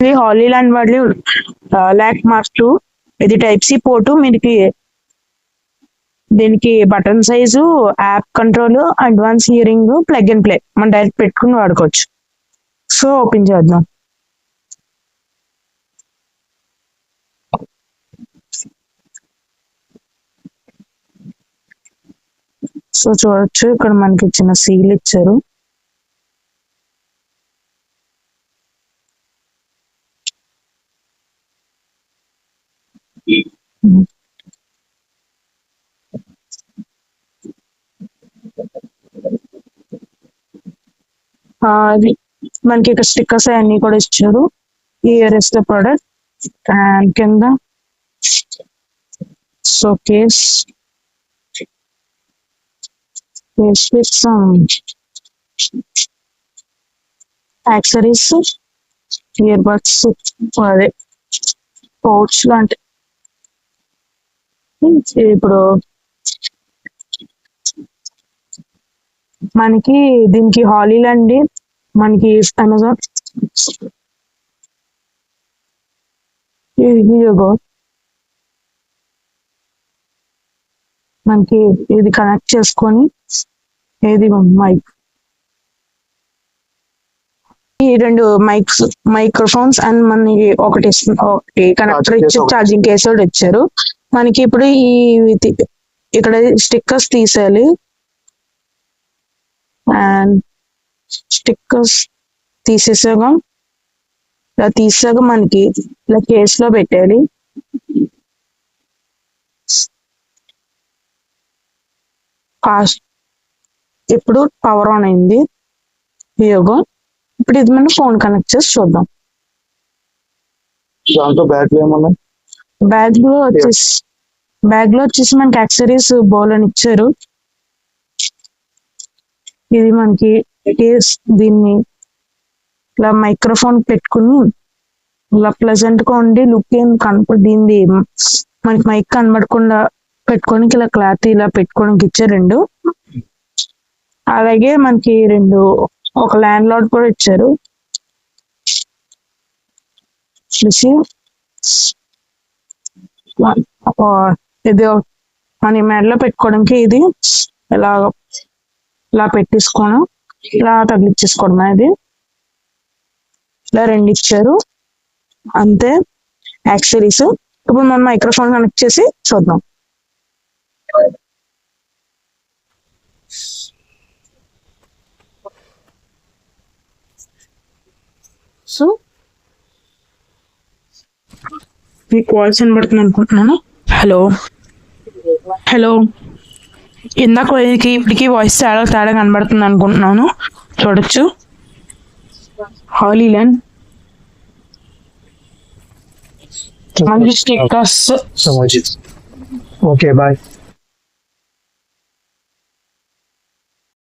ఇది హాలీలాండ్ వాళ్ళు ల్యాక్ మార్క్ 2. ఇది టైప్ సి పోర్టు. దీనికి button size, app control, advance hearing, plug and play మనం డైరెక్ట్ పెట్టుకుని వాడుకోవచ్చు. సో ఓపెన్ చేద్దాం. సో చూడొచ్చు, ఇక్కడ మనకి చిన్న సీల్ ఇచ్చారు. అది మనకి ఇక్కడ స్టిక్కర్స్ అన్ని కూడా ఇచ్చారు. Here is the product and కింద so case with some accessories, earbuds, అదే పౌచ్ లాంటి. ఇప్పుడు మనకి దీనికి హాలీలాండ్ మనకి అమెజాన్ మనకి ఇది కనెక్ట్ చేసుకొని ఏది మైక్, ఈ రెండు మైక్రోఫోన్స్ అండ్ మనకి ఒకటి కనెక్టర్ ఇచ్చి ఛార్జింగ్ కేస్ కూడా ఇచ్చారు మనకి. ఇప్పుడు ఇక్కడ స్టిక్కర్స్ తీసేయాలి అండ్ స్టిక్కర్స్ తీసేసాక మనకి ఇలా కేస్ లో పెట్టాలి. ఫాస్ట్ ఇప్పుడు పవర్ ఆన్ అయింది. యోగో ఇప్పుడు ఇది మనం ఫోన్ కనెక్ట్ చేసి చూద్దాం. బ్యాగ్ లో వచ్చేసి మనకి యాక్సెసరీస్ బౌల్ అని ఇచ్చారు. ఇది మనకి దీన్ని ఇలా మైక్రోఫోన్ పెట్టుకుని ఇలా ప్లెజెంట్ గా ఉండి లుక్ ఏం దీన్ని మనకి మైక్ కనబడకుండా పెట్టుకోనికి ఇలా క్లాత్ ఇలా పెట్టుకోనికి ఇచ్చారు రెండు. అలాగే మనకి ఒక ల్యాండ్ లార్డ్ కూడా ఇచ్చారు. ఇది మన మెడలో పెట్టుకోవడానికి ఇది ఇలా పెట్టేసుకోవడం, ఇలా తగిలిచ్చేసుకోవడం. ఇది ఇలా రెండు ఇచ్చారు అంతే యాక్సెసరీస్. ఇప్పుడు మనం మైక్రోఫోన్ కనెక్ట్ చేసి చూద్దాం. సో మీకు వాయిస్ వినబడుతుంది అనుకుంటున్నాను. హలో ఇందాక ఇప్పటికి వాయిస్ తేడా కనబడుతుంది అనుకుంటున్నాను. చూడొచ్చు హాలీలాండ్ స్టిక్కర్స్. Okay bye.